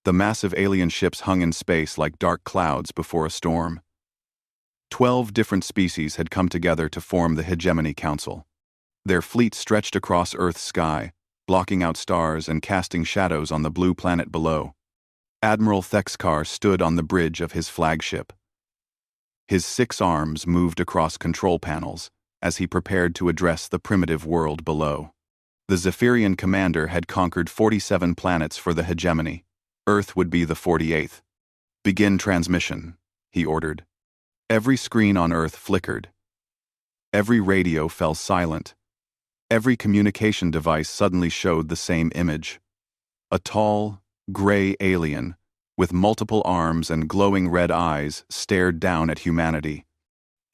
The massive alien ships hung in space like dark clouds before a storm. 12 different species had come together to form the Hegemony Council. Their fleet stretched across Earth's sky, blocking out stars and casting shadows on the blue planet below. Admiral Thexkar stood on the bridge of his flagship. His 6 arms moved across control panels as he prepared to address the primitive world below. The Zephyrian commander had conquered 47 planets for the hegemony. Earth would be the 48th. "Begin transmission," he ordered. Every screen on Earth flickered. Every radio fell silent. Every communication device suddenly showed the same image. A tall, gray alien, with multiple arms and glowing red eyes, stared down at humanity.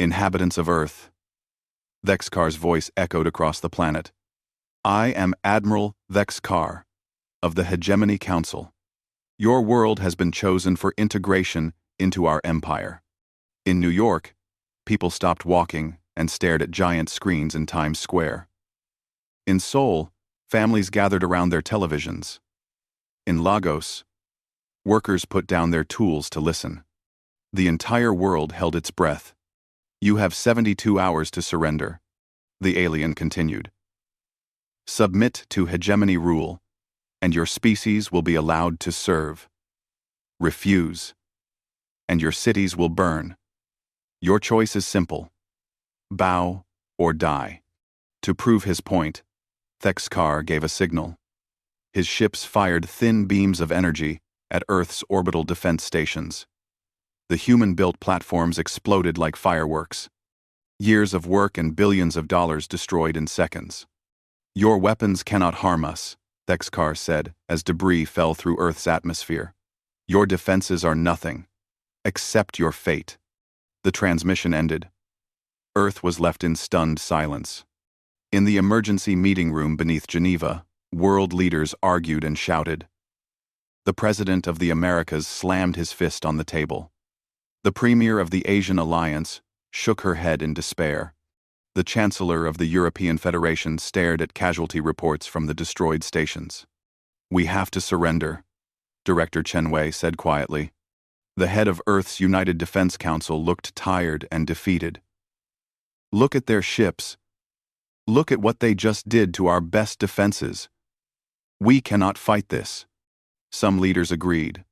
"Inhabitants of Earth." Thexkar's voice echoed across the planet. "I am Admiral Thexkar, of the Hegemony Council. Your world has been chosen for integration into our empire." In New York, people stopped walking and stared at giant screens in Times Square. In Seoul, families gathered around their televisions. In Lagos, workers put down their tools to listen. The entire world held its breath. "You have 72 hours to surrender," the alien continued. "Submit to hegemony rule, and your species will be allowed to serve. Refuse, and your cities will burn. Your choice is simple: bow or die." To prove his point, Thexkar gave a signal. His ships fired thin beams of energy at Earth's orbital defense stations. The human-built platforms exploded like fireworks. Years of work and billions of dollars destroyed in seconds. "Your weapons cannot harm us," Thexkar said as debris fell through Earth's atmosphere. "Your defenses are nothing. Accept your fate." The transmission ended. Earth was left in stunned silence. In the emergency meeting room beneath Geneva, world leaders argued and shouted. The President of the Americas slammed his fist on the table. The Premier of the Asian Alliance shook her head in despair. The Chancellor of the European Federation stared at casualty reports from the destroyed stations. "We have to surrender," Director Chen Wei said quietly. The head of Earth's United Defense Council looked tired and defeated. "Look at their ships. Look at what they just did to our best defenses. We cannot fight this." Some leaders agreed.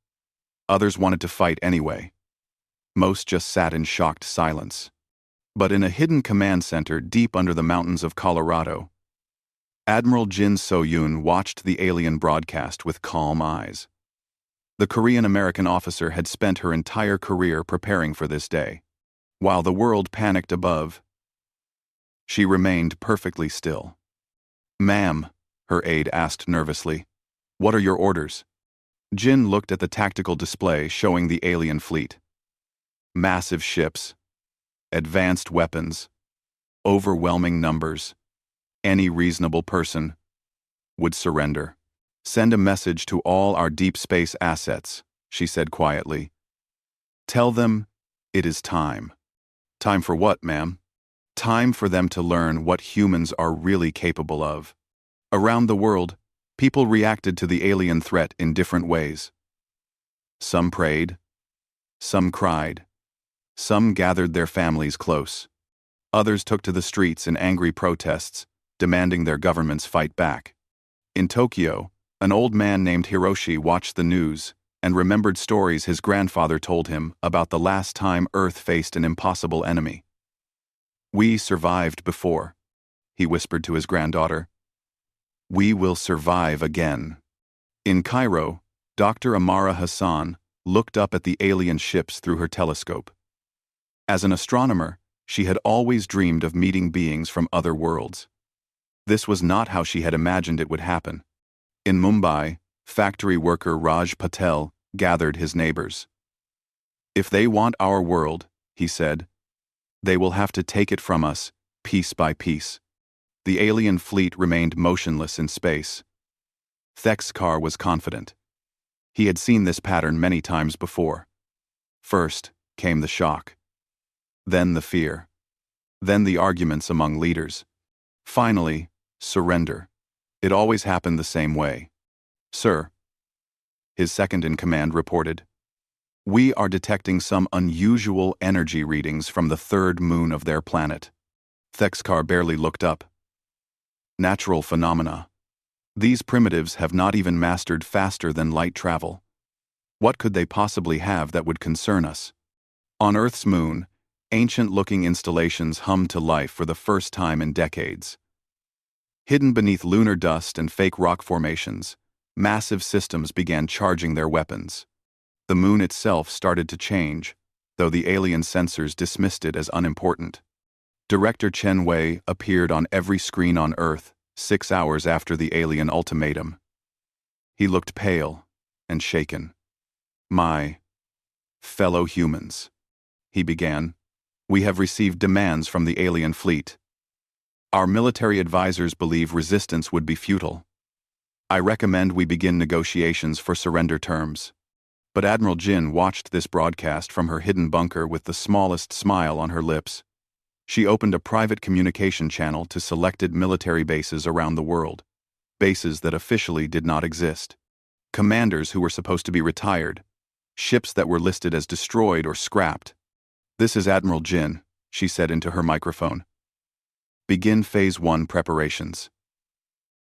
Others wanted to fight anyway. Most just sat in shocked silence. But in a hidden command center deep under the mountains of Colorado, Admiral Jin So-yoon watched the alien broadcast with calm eyes. The Korean-American officer had spent her entire career preparing for this day. While the world panicked above, she remained perfectly still. "Ma'am," her aide asked nervously, "what are your orders?" Jin looked at the tactical display showing the alien fleet. Massive ships, advanced weapons, overwhelming numbers. Any reasonable person would surrender. "Send a message to all our deep space assets," she said quietly. "Tell them it is time." "Time for what, ma'am?" "Time for them to learn what humans are really capable of." Around the world, people reacted to the alien threat in different ways. Some prayed. Some cried. Some gathered their families close. Others took to the streets in angry protests, demanding their governments fight back. In Tokyo, an old man named Hiroshi watched the news and remembered stories his grandfather told him about the last time Earth faced an impossible enemy. "We survived before," he whispered to his granddaughter. "We will survive again." In Cairo, Dr. Amara Hassan looked up at the alien ships through her telescope. As an astronomer, she had always dreamed of meeting beings from other worlds. This was not how she had imagined it would happen. In Mumbai, factory worker Raj Patel gathered his neighbors. "If they want our world," he said, "they will have to take it from us, piece by piece." The alien fleet remained motionless in space. Thexkar was confident. He had seen this pattern many times before. First came the shock. Then the fear. Then the arguments among leaders. Finally, surrender. It always happened the same way. "Sir." his second-in-command reported. "We are detecting some unusual energy readings from the third moon of their planet." Thexkar barely looked up. "Natural phenomena. These primitives have not even mastered faster than light travel. What could they possibly have that would concern us?" On Earth's moon, ancient-looking installations hummed to life for the first time in decades. Hidden beneath lunar dust and fake rock formations, massive systems began charging their weapons. The moon itself started to change, though the alien sensors dismissed it as unimportant. Director Chen Wei appeared on every screen on Earth 6 hours after the alien ultimatum. He looked pale and shaken. "My fellow humans," he began, "we have received demands from the alien fleet. Our military advisors believe resistance would be futile. I recommend we begin negotiations for surrender terms." But Admiral Jin watched this broadcast from her hidden bunker with the smallest smile on her lips. She opened a private communication channel to selected military bases around the world, bases that officially did not exist, commanders who were supposed to be retired, ships that were listed as destroyed or scrapped. "This is Admiral Jin," she said into her microphone. "Begin Phase 1 preparations.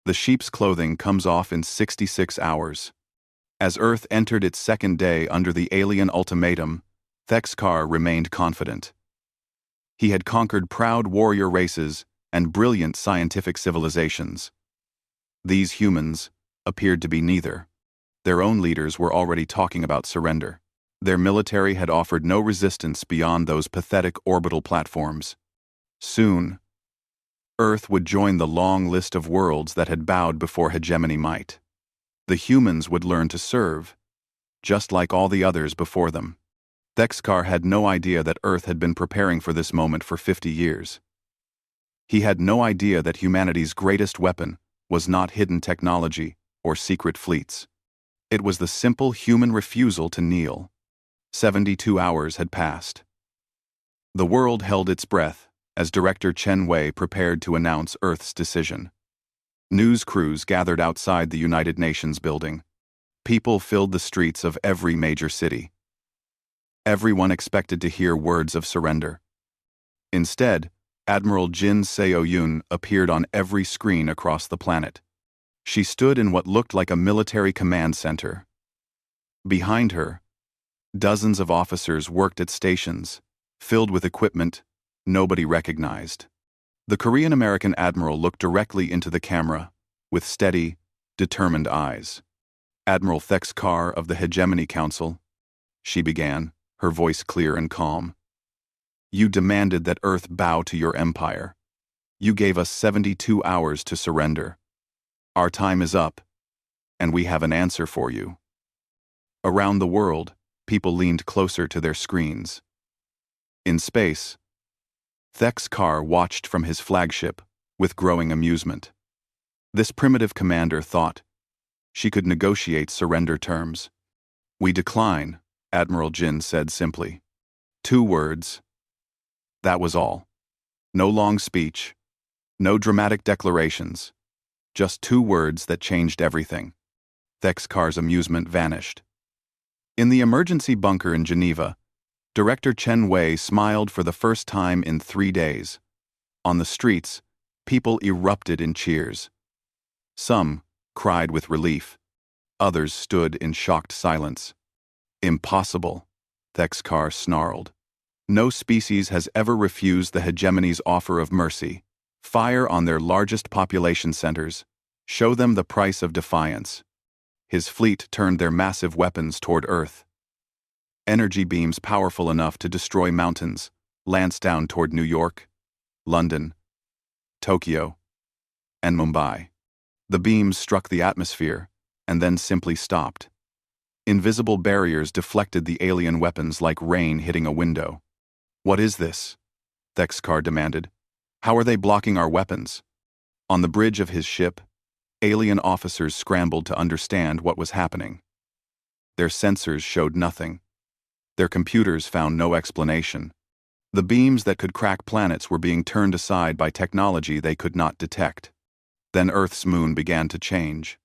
The sheep's clothing comes off in 66 hours. As Earth entered its second day under the alien ultimatum, Thexkar remained confident. He had conquered proud warrior races and brilliant scientific civilizations. These humans appeared to be neither. Their own leaders were already talking about surrender. Their military had offered no resistance beyond those pathetic orbital platforms. Soon, Earth would join the long list of worlds that had bowed before hegemony might. The humans would learn to serve, just like all the others before them. Thexkar had no idea that Earth had been preparing for this moment for 50 years. He had no idea that humanity's greatest weapon was not hidden technology or secret fleets. It was the simple human refusal to kneel. 72 hours had passed. The world held its breath as Director Chen Wei prepared to announce Earth's decision. News crews gathered outside the United Nations building. People filled the streets of every major city. Everyone expected to hear words of surrender. Instead, Admiral Jin Seo-yun appeared on every screen across the planet. She stood in what looked like a military command center. Behind her, dozens of officers worked at stations, filled with equipment nobody recognized. The Korean-American admiral looked directly into the camera with steady, determined eyes. "Admiral Thexkar of the Hegemony Council," she began, her voice clear and calm. "You demanded that Earth bow to your empire. You gave us 72 hours to surrender. Our time is up, and we have an answer for you." Around the world, people leaned closer to their screens. In space, Thexkar watched from his flagship with growing amusement. This primitive commander thought she could negotiate surrender terms. "We decline," Admiral Jin said simply. 2 words. That was all. No long speech, no dramatic declarations, just 2 words that changed everything. Thexkar's amusement vanished. In the emergency bunker in Geneva, Director Chen Wei smiled for the first time in 3 days. On the streets, people erupted in cheers. Some cried with relief. Others stood in shocked silence. "Impossible," Thexkar snarled. "No species has ever refused the hegemony's offer of mercy. Fire on their largest population centers. Show them the price of defiance." His fleet turned their massive weapons toward Earth. Energy beams powerful enough to destroy mountains lanced down toward New York, London, Tokyo, and Mumbai. The beams struck the atmosphere and then simply stopped. Invisible barriers deflected the alien weapons like rain hitting a window. "What is this?" Thexkar demanded. "How are they blocking our weapons?" On the bridge of his ship, alien officers scrambled to understand what was happening. Their sensors showed nothing. Their computers found no explanation. The beams that could crack planets were being turned aside by technology they could not detect. Then Earth's moon began to change.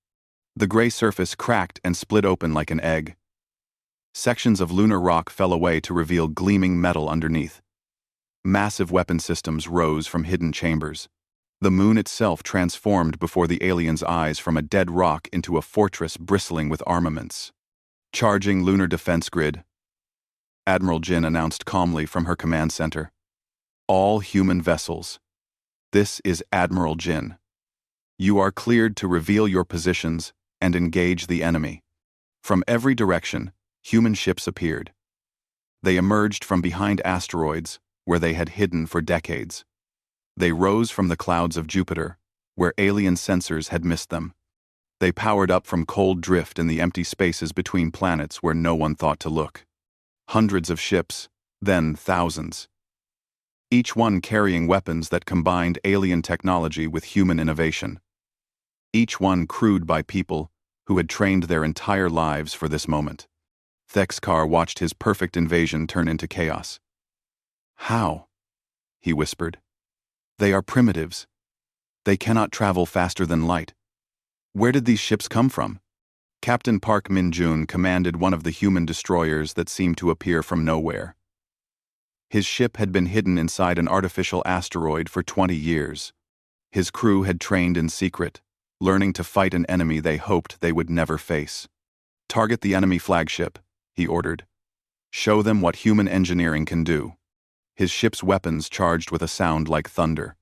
The gray surface cracked and split open like an egg. Sections of lunar rock fell away to reveal gleaming metal underneath. Massive weapon systems rose from hidden chambers. The moon itself transformed before the aliens' eyes from a dead rock into a fortress bristling with armaments. Charging lunar defense grid, Admiral Jin announced calmly from her command center. All human vessels. This is Admiral Jin. You are cleared to reveal your positions and engage the enemy. From every direction, human ships appeared. They emerged from behind asteroids, where they had hidden for decades. They rose from the clouds of Jupiter, where alien sensors had missed them. They powered up from cold drift in the empty spaces between planets where no one thought to look. Hundreds of ships, then thousands. Each one carrying weapons that combined alien technology with human innovation. Each one crewed by people who had trained their entire lives for this moment. Thexkar watched his perfect invasion turn into chaos. "How?" he whispered. "They are primitives. They cannot travel faster than light. Where did these ships come from?" Captain Park Min-jun commanded one of the human destroyers that seemed to appear from nowhere. His ship had been hidden inside an artificial asteroid for 20 years. His crew had trained in secret, learning to fight an enemy they hoped they would never face. "Target the enemy flagship," he ordered. "Show them what human engineering can do." His ship's weapons charged with a sound like thunder.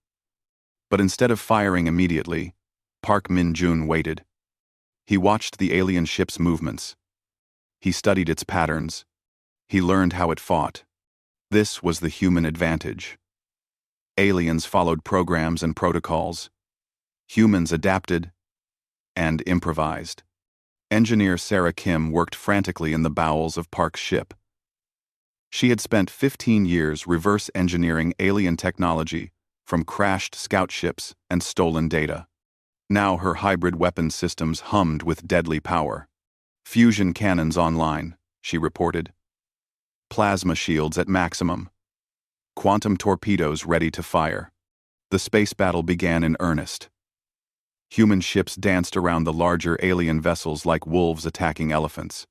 But instead of firing immediately, Park Min-jun waited. He watched the alien ship's movements. He studied its patterns. He learned how it fought. This was the human advantage. Aliens followed programs and protocols. Humans adapted and improvised. Engineer Sarah Kim worked frantically in the bowels of Park's ship. She had spent 15 years reverse engineering alien technology from crashed scout ships and stolen data. Now her hybrid weapons systems hummed with deadly power. "Fusion cannons online," she reported. "Plasma shields at maximum. Quantum torpedoes ready to fire." The space battle began in earnest. Human ships danced around the larger alien vessels like wolves attacking elephants.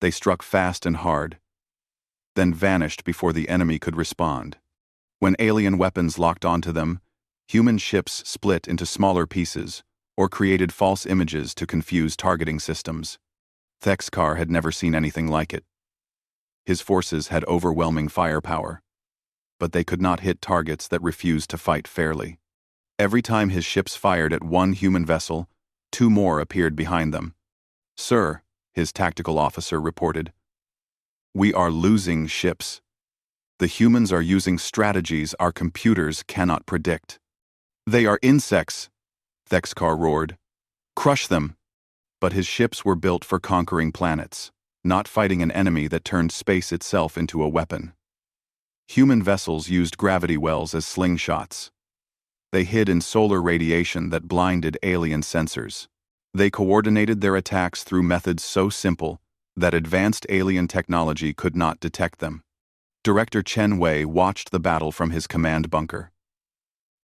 They struck fast and hard, then vanished before the enemy could respond. When alien weapons locked onto them, human ships split into smaller pieces or created false images to confuse targeting systems. Thexkar had never seen anything like it. His forces had overwhelming firepower, but they could not hit targets that refused to fight fairly. Every time his ships fired at one human vessel, 2 more appeared behind them. "Sir," his tactical officer reported, "we are losing ships. The humans are using strategies our computers cannot predict." "They are insects," Thexkar roared. "Crush them." But his ships were built for conquering planets, not fighting an enemy that turned space itself into a weapon. Human vessels used gravity wells as slingshots. They hid in solar radiation that blinded alien sensors. They coordinated their attacks through methods so simple that advanced alien technology could not detect them. Director Chen Wei watched the battle from his command bunker.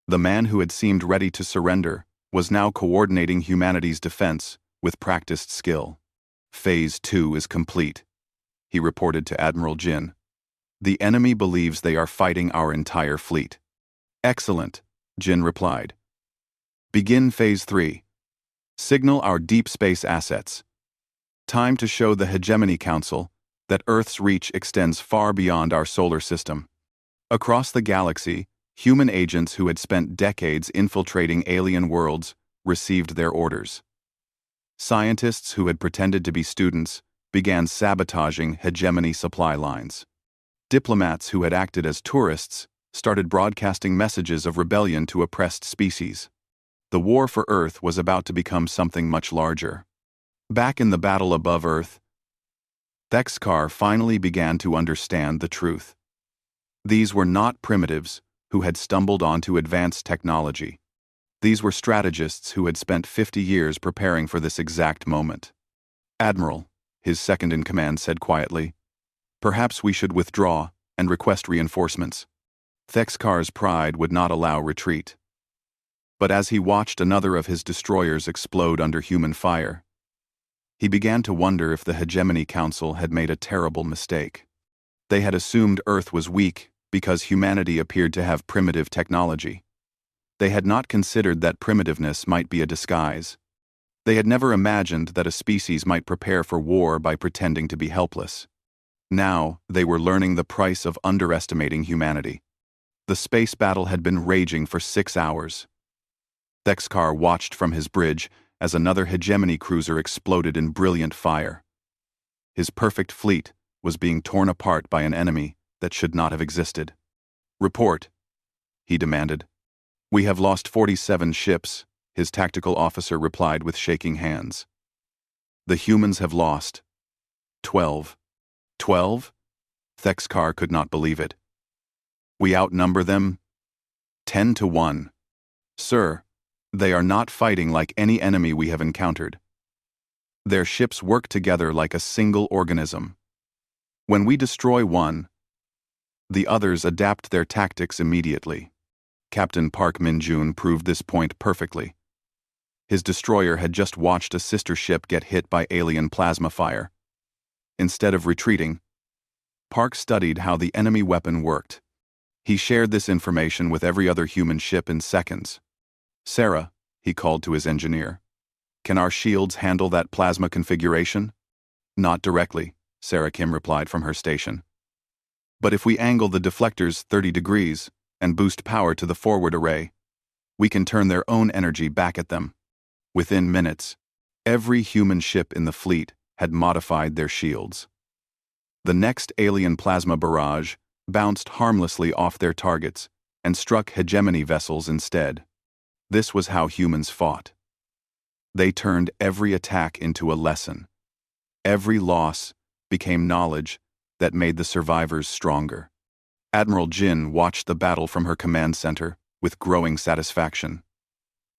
The man who had seemed ready to surrender was now coordinating humanity's defense with practiced skill. "Phase 2 is complete," he reported to Admiral Jin. "The enemy believes they are fighting our entire fleet." "Excellent," Jin replied. "Begin Phase 3. Signal our deep space assets. Time to show the Hegemony Council that Earth's reach extends far beyond our solar system." Across the galaxy, human agents who had spent decades infiltrating alien worlds received their orders. Scientists who had pretended to be students began sabotaging hegemony supply lines. Diplomats who had acted as tourists started broadcasting messages of rebellion to oppressed species. The war for Earth was about to become something much larger. Back in the battle above Earth, Thexkar finally began to understand the truth. These were not primitives who had stumbled onto advanced technology. These were strategists who had spent 50 years preparing for this exact moment. "Admiral," his second-in-command said quietly, "perhaps we should withdraw and request reinforcements." Thexkar's pride would not allow retreat. But as he watched another of his destroyers explode under human fire, He began to wonder if the Hegemony Council had made a terrible mistake. They had assumed Earth was weak because humanity appeared to have primitive technology. They had not considered that primitiveness might be a disguise. They had never imagined that a species might prepare for war by pretending to be helpless. Now, they were learning the price of underestimating humanity. The space battle had been raging for 6 hours. Thexkar watched from his bridge as another hegemony cruiser exploded in brilliant fire. His perfect fleet was being torn apart by an enemy that should not have existed. "Report," he demanded. "We have lost 47 ships," his tactical officer replied with shaking hands. "The humans have lost 12. 12? Thexkar could not believe it. "We outnumber them 10 to 1. Sir, they are not fighting like any enemy we have encountered. Their ships work together like a single organism. When we destroy one, the others adapt their tactics immediately." Captain Park Min-jun proved this point perfectly. His destroyer had just watched a sister ship get hit by alien plasma fire. Instead of retreating, Park studied how the enemy weapon worked. He shared this information with every other human ship in seconds. "Sarah," he called to his engineer, "can our shields handle that plasma configuration?" "Not directly," Sarah Kim replied from her station. "But if we angle the deflectors 30 degrees and boost power to the forward array, we can turn their own energy back at them." Within minutes, every human ship in the fleet had modified their shields. The next alien plasma barrage bounced harmlessly off their targets and struck hegemony vessels instead. This was how humans fought. They turned every attack into a lesson. Every loss became knowledge that made the survivors stronger. Admiral Jin watched the battle from her command center with growing satisfaction.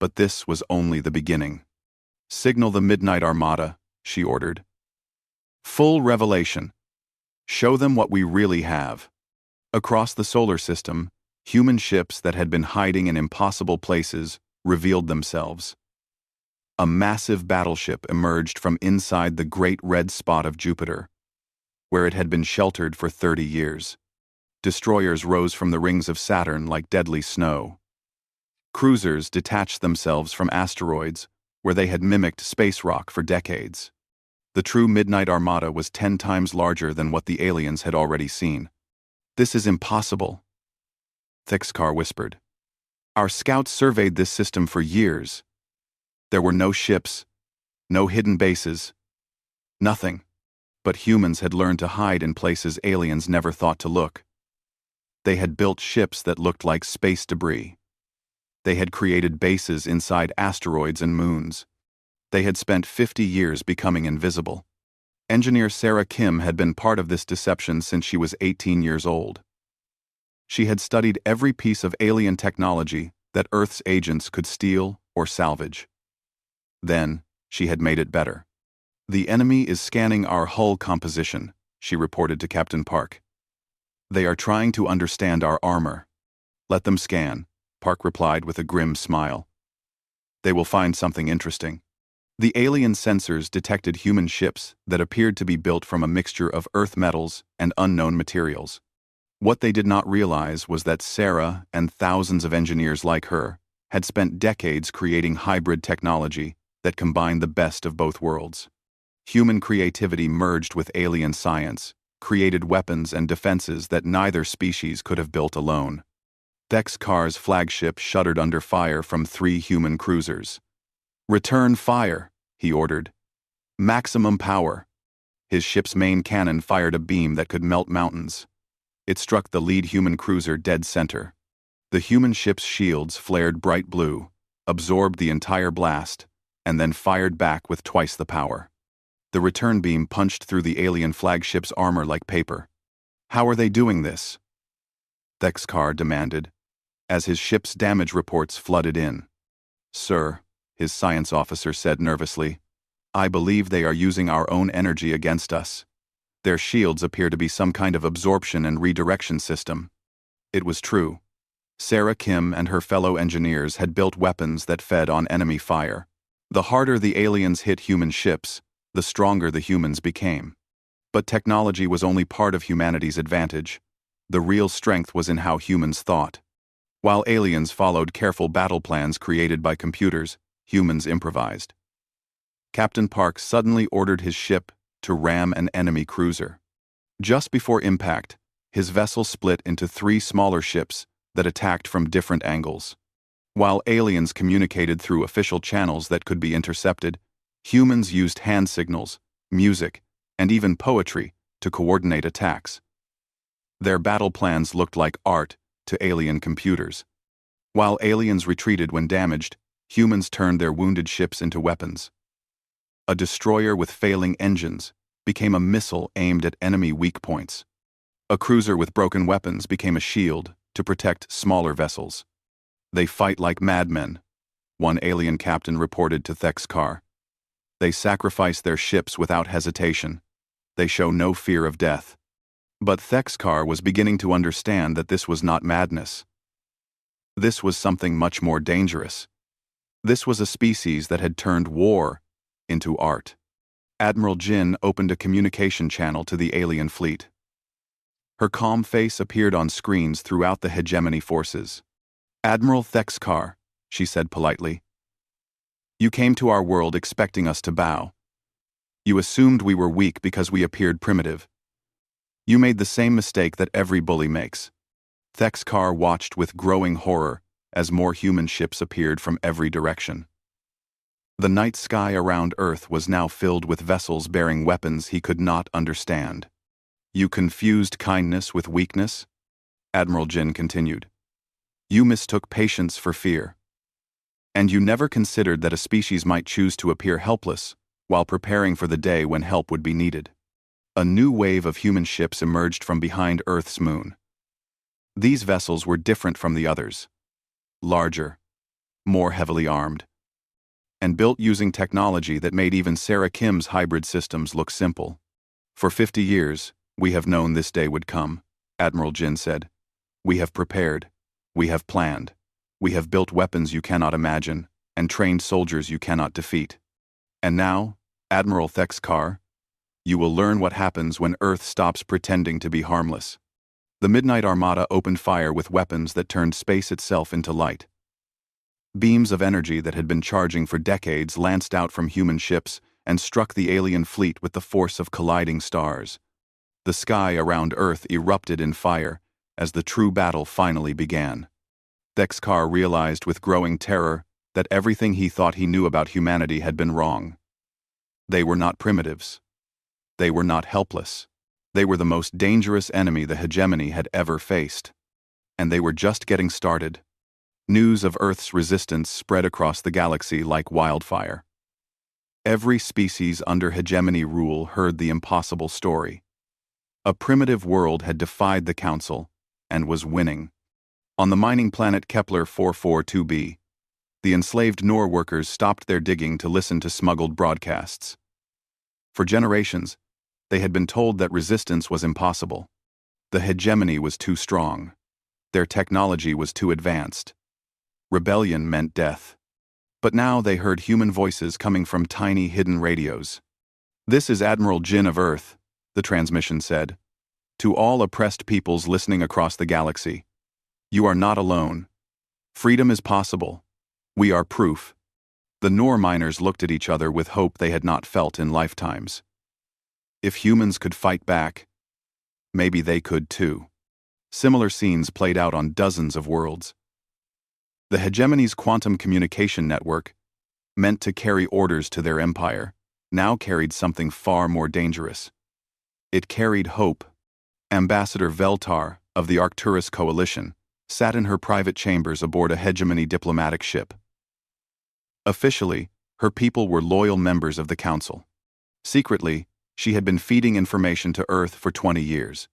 But this was only the beginning. "Signal the Midnight Armada," she ordered. "Full revelation. Show them what we really have." Across the solar system, human ships that had been hiding in impossible places revealed themselves. A massive battleship emerged from inside the great red spot of Jupiter, where it had been sheltered for 30 years. Destroyers rose from the rings of Saturn like deadly snow. Cruisers detached themselves from asteroids where they had mimicked space rock for decades. The true Midnight Armada was 10 times larger than what the aliens had already seen. "This is impossible," Thexkar whispered. "Our scouts surveyed this system for years. There were no ships, no hidden bases, nothing. But humans had learned to hide in places aliens never thought to look. They had built ships that looked like space debris. They had created bases inside asteroids and moons. They had spent 50 years becoming invisible. Engineer Sarah Kim had been part of this deception since she was 18 years old. She had studied every piece of alien technology that Earth's agents could steal or salvage. Then, she had made it better. "The enemy is scanning our hull composition," she reported to Captain Park. "They are trying to understand our armor." "Let them scan," Park replied with a grim smile. "They will find something interesting." The alien sensors detected human ships that appeared to be built from a mixture of Earth metals and unknown materials. What they did not realize was that Sarah and thousands of engineers like her had spent decades creating hybrid technology that combined the best of both worlds. Human creativity merged with alien science, created weapons and defenses that neither species could have built alone. Thexkar's flagship shuddered under fire from 3 human cruisers. "Return fire," he ordered. "Maximum power." His ship's main cannon fired a beam that could melt mountains. It struck the lead human cruiser dead center. The human ship's shields flared bright blue, absorbed the entire blast, and then fired back with twice the power. The return beam punched through the alien flagship's armor like paper. "How are they doing this?" Thexkar demanded, as his ship's damage reports flooded in. "Sir," his science officer said nervously, "I believe they are using our own energy against us. Their shields appear to be some kind of absorption and redirection system." It was true. Sarah Kim and her fellow engineers had built weapons that fed on enemy fire. The harder the aliens hit human ships, the stronger the humans became. But technology was only part of humanity's advantage. The real strength was in how humans thought. While aliens followed careful battle plans created by computers, humans improvised. Captain Park suddenly ordered his ship to ram an enemy cruiser. Just before impact, his vessel split into 3 smaller ships that attacked from different angles. While aliens communicated through official channels that could be intercepted, humans used hand signals, music, and even poetry to coordinate attacks. Their battle plans looked like art to alien computers. While aliens retreated when damaged, humans turned their wounded ships into weapons. A destroyer with failing engines became a missile aimed at enemy weak points. A cruiser with broken weapons became a shield to protect smaller vessels. "They fight like madmen," one alien captain reported to Thexkar. "They sacrifice their ships without hesitation. They show no fear of death." But Thexkar was beginning to understand that this was not madness. This was something much more dangerous. This was a species that had turned war into art. Admiral Jin opened a communication channel to the alien fleet. Her calm face appeared on screens throughout the hegemony forces. "Admiral Thexkar," she said politely. "You came to our world expecting us to bow. You assumed we were weak because we appeared primitive. You made the same mistake that every bully makes." Thexkar watched with growing horror as more human ships appeared from every direction. The night sky around Earth was now filled with vessels bearing weapons he could not understand. "You confused kindness with weakness," Admiral Jin continued. "You mistook patience for fear. And you never considered that a species might choose to appear helpless while preparing for the day when help would be needed." A new wave of human ships emerged from behind Earth's moon. These vessels were different from the others. Larger, more heavily armed, and built using technology that made even Sarah Kim's hybrid systems look simple. "For 50 years, we have known this day would come," Admiral Jin said. "We have prepared. We have planned. We have built weapons you cannot imagine, and trained soldiers you cannot defeat. And now, Admiral Thexkar, you will learn what happens when Earth stops pretending to be harmless." The Midnight Armada opened fire with weapons that turned space itself into light. Beams of energy that had been charging for decades lanced out from human ships and struck the alien fleet with the force of colliding stars. The sky around Earth erupted in fire as the true battle finally began. Thexkar realized with growing terror that everything he thought he knew about humanity had been wrong. They were not primitives. They were not helpless. They were the most dangerous enemy the hegemony had ever faced. And they were just getting started. News of Earth's resistance spread across the galaxy like wildfire. Every species under hegemony rule heard the impossible story. A primitive world had defied the Council and was winning. On the mining planet Kepler 442b, the enslaved Noor workers stopped their digging to listen to smuggled broadcasts. For generations, they had been told that resistance was impossible. The hegemony was too strong. Their technology was too advanced. Rebellion meant death. But now they heard human voices coming from tiny hidden radios. "This is Admiral Jin of Earth," the transmission said. "To all oppressed peoples listening across the galaxy, you are not alone. Freedom is possible. We are proof." The Noor miners looked at each other with hope they had not felt in lifetimes. If humans could fight back, maybe they could too. Similar scenes played out on dozens of worlds. The hegemony's quantum communication network, meant to carry orders to their empire, now carried something far more dangerous. It carried hope. Ambassador Veltar, of the Arcturus Coalition, sat in her private chambers aboard a hegemony diplomatic ship. Officially, her people were loyal members of the Council. Secretly, she had been feeding information to Earth for 20 years.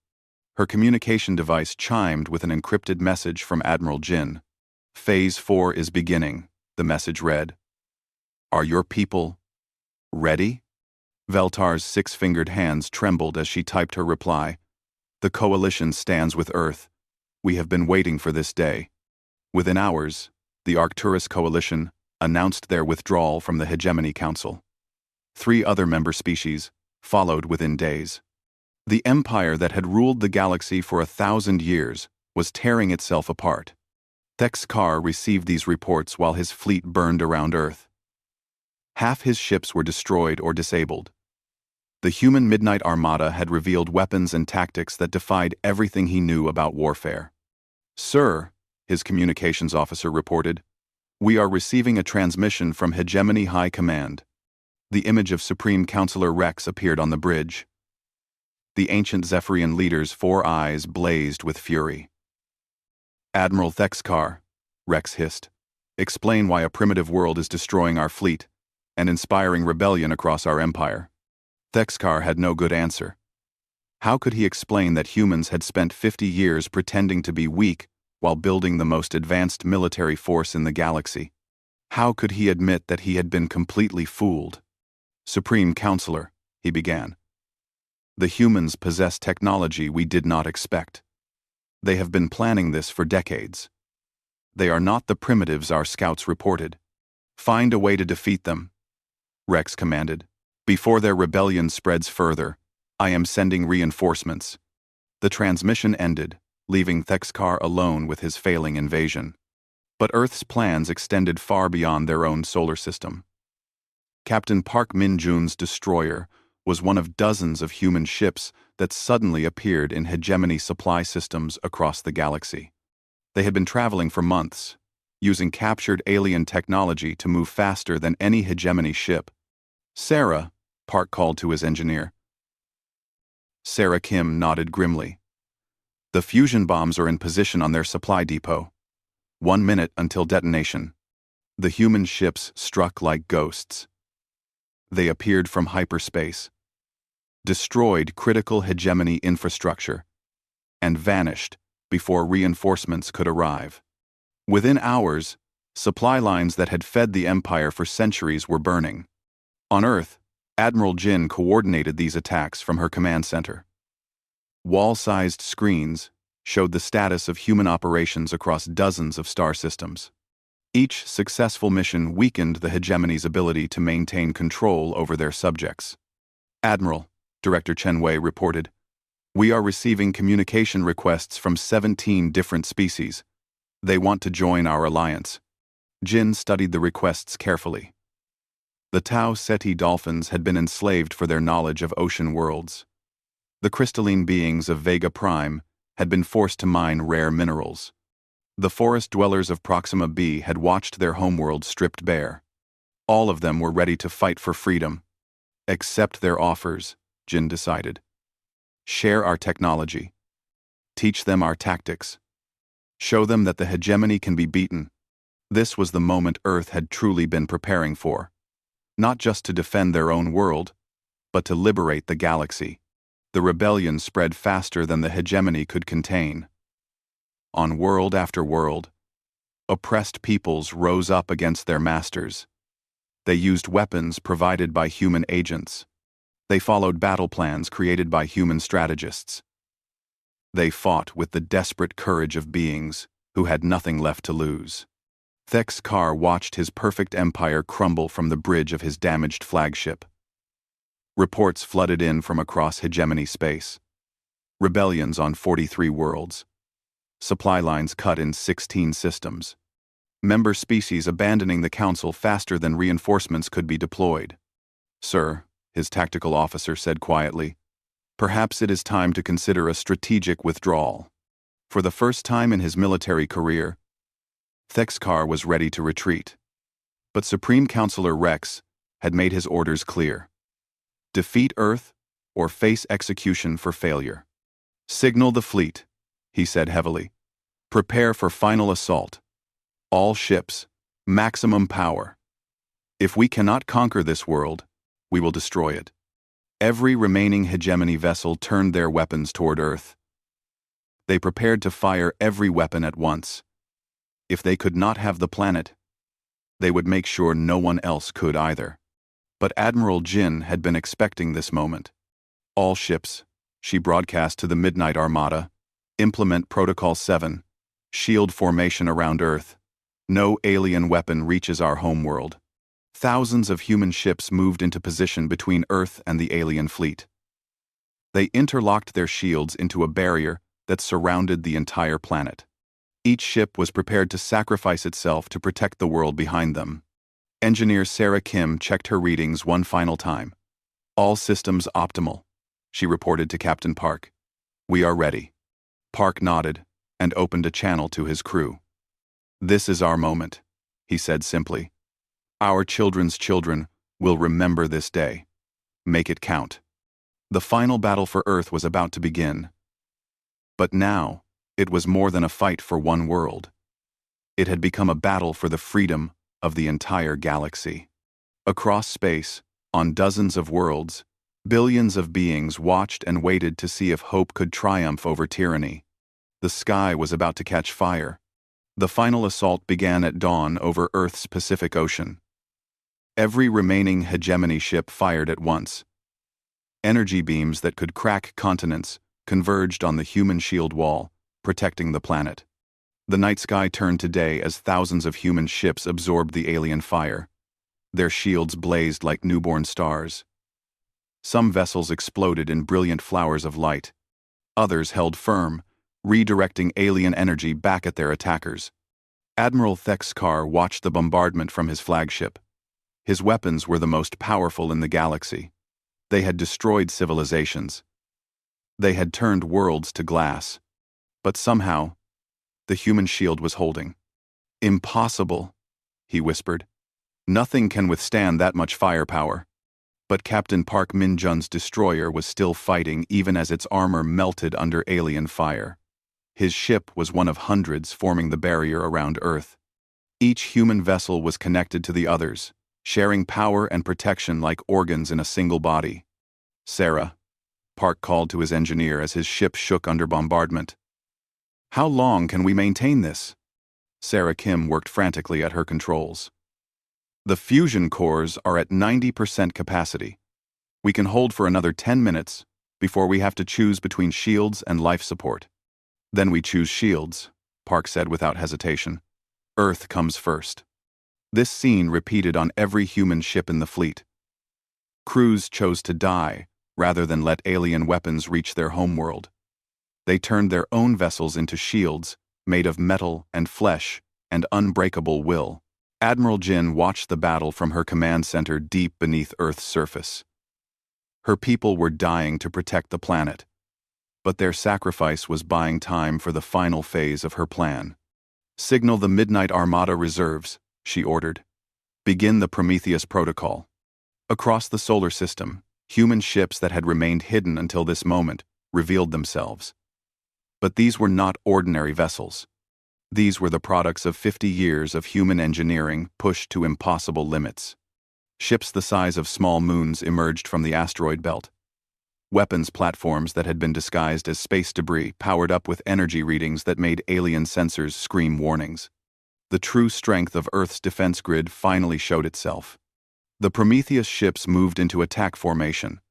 Her communication device chimed with an encrypted message from Admiral Jin. "Phase 4 is beginning," the message read. "Are your people ready?" Veltar's six-fingered hands trembled as she typed her reply. "The Coalition stands with Earth. We have been waiting for this day." Within hours, the Arcturus Coalition announced their withdrawal from the Hegemony Council. 3 other member species followed within days. The empire that had ruled the galaxy for 1,000 years was tearing itself apart. Thexkar received these reports while his fleet burned around Earth. Half his ships were destroyed or disabled. The human Midnight Armada had revealed weapons and tactics that defied everything he knew about warfare. "Sir," his communications officer reported, "we are receiving a transmission from Hegemony High Command." The image of Supreme Counselor Rex appeared on the bridge. The ancient Zephyrian leader's 4 eyes blazed with fury. "Admiral Thexkar," Rex hissed, "explain why a primitive world is destroying our fleet and inspiring rebellion across our empire." Thexkar had no good answer. How could he explain that humans had spent 50 years pretending to be weak while building the most advanced military force in the galaxy? How could he admit that he had been completely fooled? "Supreme Counselor," he began, "the humans possess technology we did not expect. They have been planning this for decades. They are not the primitives our scouts reported. Find a way to defeat them," Rex commanded. "Before their rebellion spreads further, I am sending reinforcements." The transmission ended, leaving Thexkar alone with his failing invasion. But Earth's plans extended far beyond their own solar system. Captain Park Min-jun's destroyer was one of dozens of human ships that suddenly appeared in hegemony supply systems across the galaxy. They had been traveling for months, using captured alien technology to move faster than any hegemony ship. "Sarah," Park called to his engineer. Sarah Kim nodded grimly. "The fusion bombs are in position on their supply depot. 1 minute until detonation." The human ships struck like ghosts. They appeared from hyperspace, destroyed critical hegemony infrastructure, and vanished before reinforcements could arrive. Within hours, supply lines that had fed the Empire for centuries were burning. On Earth, Admiral Jin coordinated these attacks from her command center. Wall-sized screens showed the status of human operations across dozens of star systems. Each successful mission weakened the hegemony's ability to maintain control over their subjects. "Admiral," Director Chen Wei reported, "we are receiving communication requests from 17 different species. They want to join our alliance." Jin studied the requests carefully. The Tau Ceti dolphins had been enslaved for their knowledge of ocean worlds. The crystalline beings of Vega Prime had been forced to mine rare minerals. The forest dwellers of Proxima B had watched their homeworld stripped bare. All of them were ready to fight for freedom. "Accept their offers," Jin decided. "Share our technology. Teach them our tactics. Show them that the hegemony can be beaten." This was the moment Earth had truly been preparing for. Not just to defend their own world, but to liberate the galaxy. The rebellion spread faster than the hegemony could contain. On world after world, oppressed peoples rose up against their masters. They used weapons provided by human agents. They followed battle plans created by human strategists. They fought with the desperate courage of beings who had nothing left to lose. Thexkar watched his perfect empire crumble from the bridge of his damaged flagship. Reports flooded in from across hegemony space. Rebellions on 43 worlds. Supply lines cut in 16 systems. Member species abandoning the Council faster than reinforcements could be deployed. "Sir," his tactical officer said quietly, "perhaps it is time to consider a strategic withdrawal." For the first time in his military career, Thexkar was ready to retreat. But Supreme Counselor Rex had made his orders clear. Defeat Earth or face execution for failure. "Signal the fleet," he said heavily. "Prepare for final assault. All ships, maximum power. If we cannot conquer this world, we will destroy it." Every remaining hegemony vessel turned their weapons toward Earth. They prepared to fire every weapon at once. If they could not have the planet, they would make sure no one else could either. But Admiral Jin had been expecting this moment. "All ships," she broadcast to the Midnight Armada, "implement Protocol 7, shield formation around Earth. No alien weapon reaches our homeworld. Thousands of human ships moved into position between Earth and the alien fleet. They interlocked their shields into a barrier that surrounded the entire planet. Each ship was prepared to sacrifice itself to protect the world behind them. Engineer Sarah Kim checked her readings one final time. "All systems optimal," she reported to Captain Park. "We are ready." Park nodded and opened a channel to his crew. "This is our moment," he said simply. "Our children's children will remember this day. Make it count." The final battle for Earth was about to begin. But now, it was more than a fight for one world. It had become a battle for the freedom of the entire galaxy. Across space, on dozens of worlds, billions of beings watched and waited to see if hope could triumph over tyranny. The sky was about to catch fire. The final assault began at dawn over Earth's Pacific Ocean. Every remaining hegemony ship fired at once. Energy beams that could crack continents converged on the human shield wall, protecting the planet. The night sky turned to day as thousands of human ships absorbed the alien fire. Their shields blazed like newborn stars. Some vessels exploded in brilliant flowers of light. Others held firm, redirecting alien energy back at their attackers. Admiral Thexkar watched the bombardment from his flagship. His weapons were the most powerful in the galaxy. They had destroyed civilizations. They had turned worlds to glass. But somehow, the human shield was holding. "Impossible," he whispered. "Nothing can withstand that much firepower." But Captain Park Min-jun's destroyer was still fighting even as its armor melted under alien fire. His ship was one of hundreds forming the barrier around Earth. Each human vessel was connected to the others, sharing power and protection like organs in a single body. "Sarah," Park called to his engineer as his ship shook under bombardment. "How long can we maintain this?" Sarah Kim worked frantically at her controls. "The fusion cores are at 90% capacity. We can hold for another 10 minutes before we have to choose between shields and life support." "Then we choose shields," Park said without hesitation. "Earth comes first." This scene repeated on every human ship in the fleet. Crews chose to die rather than let alien weapons reach their homeworld. They turned their own vessels into shields made of metal and flesh and unbreakable will. Admiral Jin watched the battle from her command center deep beneath Earth's surface. Her people were dying to protect the planet, but their sacrifice was buying time for the final phase of her plan. "Signal the Midnight Armada reserves," she ordered. "Begin the Prometheus Protocol." Across the solar system, human ships that had remained hidden until this moment revealed themselves. But these were not ordinary vessels. These were the products of 50 years of human engineering pushed to impossible limits. Ships the size of small moons emerged from the asteroid belt. Weapons platforms that had been disguised as space debris powered up with energy readings that made alien sensors scream warnings. The true strength of Earth's defense grid finally showed itself. The Prometheus ships moved into attack formation.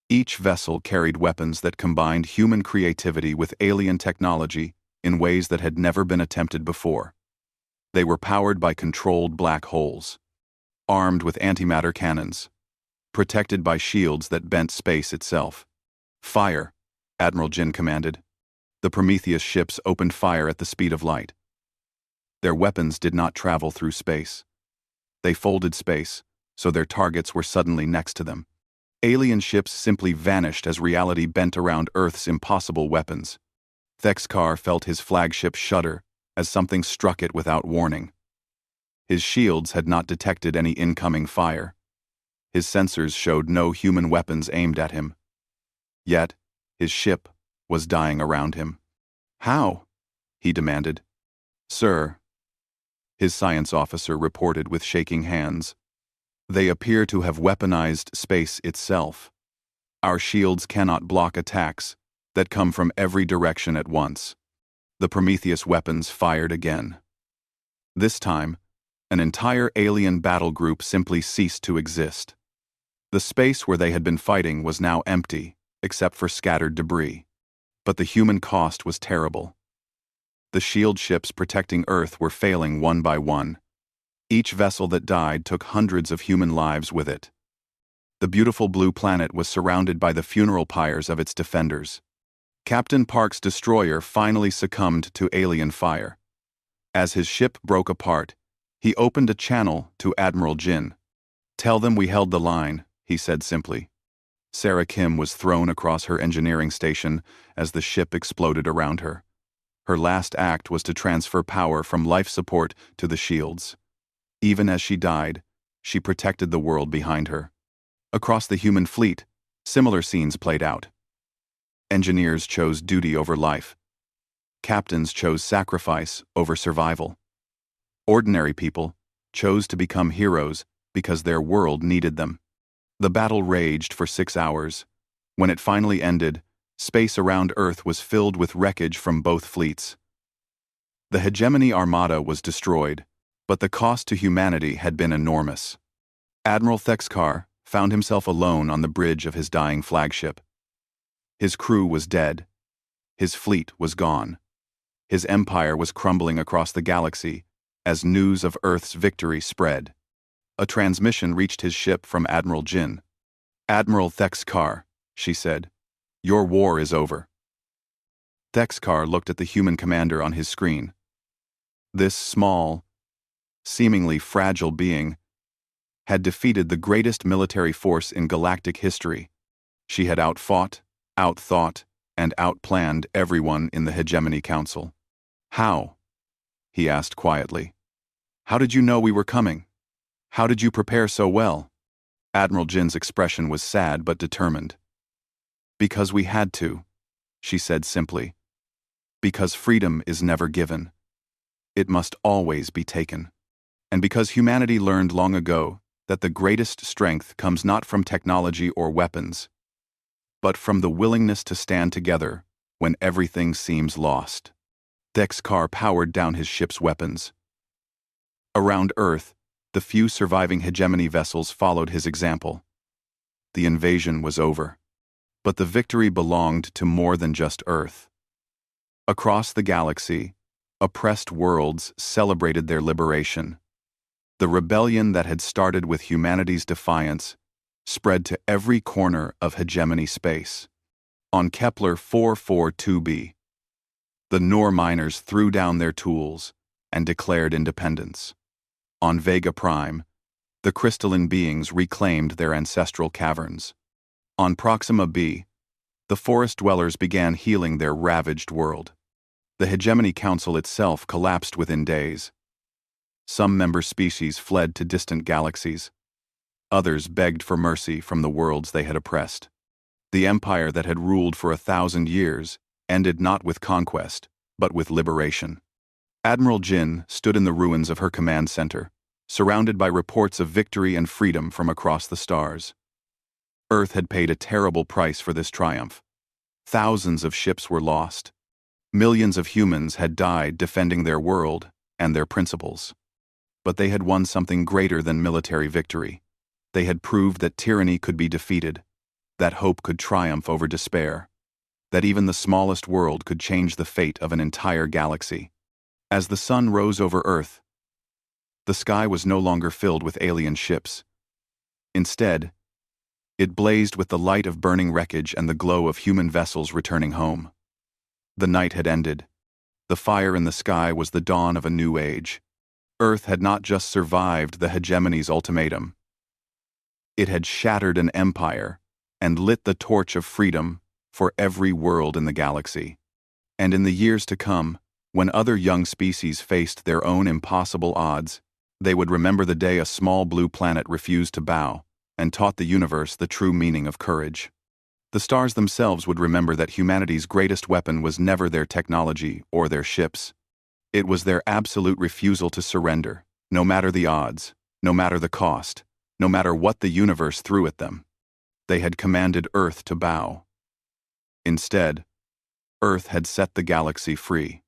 Each vessel carried weapons that combined human creativity with alien technology in ways that had never been attempted before. They were powered by controlled black holes, armed with antimatter cannons, protected by shields that bent space itself. "Fire," Admiral Jin commanded. The Prometheus ships opened fire at the speed of light. Their weapons did not travel through space. They folded space, so their targets were suddenly next to them. Alien ships simply vanished as reality bent around Earth's impossible weapons. Thexkar felt his flagship shudder as something struck it without warning. His shields had not detected any incoming fire. His sensors showed no human weapons aimed at him. Yet, his ship was dying around him. "How?" he demanded. "Sir," his science officer reported with shaking hands, "they appear to have weaponized space itself. Our shields cannot block attacks that come from every direction at once." The Prometheus weapons fired again. This time, an entire alien battle group simply ceased to exist. The space where they had been fighting was now empty, except for scattered debris. But the human cost was terrible. The shield ships protecting Earth were failing one by one. Each vessel that died took hundreds of human lives with it. The beautiful blue planet was surrounded by the funeral pyres of its defenders. Captain Park's destroyer finally succumbed to alien fire. As his ship broke apart, he opened a channel to Admiral Jin. "Tell them we held the line," he said simply. Sarah Kim was thrown across her engineering station as the ship exploded around her. Her last act was to transfer power from life support to the shields. Even as she died, she protected the world behind her. Across the human fleet, similar scenes played out. Engineers chose duty over life. Captains chose sacrifice over survival. Ordinary people chose to become heroes because their world needed them. The battle raged for 6 hours. When it finally ended, space around Earth was filled with wreckage from both fleets. The hegemony Armada was destroyed, but the cost to humanity had been enormous. Admiral Thexkar found himself alone on the bridge of his dying flagship. His crew was dead. His fleet was gone. His empire was crumbling across the galaxy as news of Earth's victory spread. A transmission reached his ship from Admiral Jin. "Admiral Thexkar," she said, "your war is over." Thexkar looked at the human commander on his screen. This small, seemingly fragile being had defeated the greatest military force in galactic history. She had outfought, outthought, and outplanned everyone in the Hegemony Council. "How?" he asked quietly. "How did you know we were coming? How did you prepare so well?" Admiral Jin's expression was sad but determined. "Because we had to," she said simply. "Because freedom is never given. It must always be taken. And because humanity learned long ago that the greatest strength comes not from technology or weapons, but from the willingness to stand together when everything seems lost." Thexkar powered down his ship's weapons. Around Earth, the few surviving hegemony vessels followed his example. The invasion was over. But the victory belonged to more than just Earth. Across the galaxy, oppressed worlds celebrated their liberation. The rebellion that had started with humanity's defiance spread to every corner of hegemony space. On Kepler 442b, the Noor miners threw down their tools and declared independence. On Vega Prime, the crystalline beings reclaimed their ancestral caverns. On Proxima b, the forest dwellers began healing their ravaged world. The Hegemony Council itself collapsed within days. Some member species fled to distant galaxies. Others begged for mercy from the worlds they had oppressed. The empire that had ruled for 1,000 years ended not with conquest, but with liberation. Admiral Jin stood in the ruins of her command center, surrounded by reports of victory and freedom from across the stars. Earth had paid a terrible price for this triumph. Thousands of ships were lost. Millions of humans had died defending their world and their principles. But they had won something greater than military victory. They had proved that tyranny could be defeated, that hope could triumph over despair, that even the smallest world could change the fate of an entire galaxy. As the sun rose over Earth, the sky was no longer filled with alien ships. Instead, it blazed with the light of burning wreckage and the glow of human vessels returning home. The night had ended. The fire in the sky was the dawn of a new age. Earth had not just survived the hegemony's ultimatum. It had shattered an empire and lit the torch of freedom for every world in the galaxy. And in the years to come, when other young species faced their own impossible odds, they would remember the day a small blue planet refused to bow and taught the universe the true meaning of courage. The stars themselves would remember that humanity's greatest weapon was never their technology or their ships. It was their absolute refusal to surrender, no matter the odds, no matter the cost, no matter what the universe threw at them. They had commanded Earth to bow. Instead, Earth had set the galaxy free.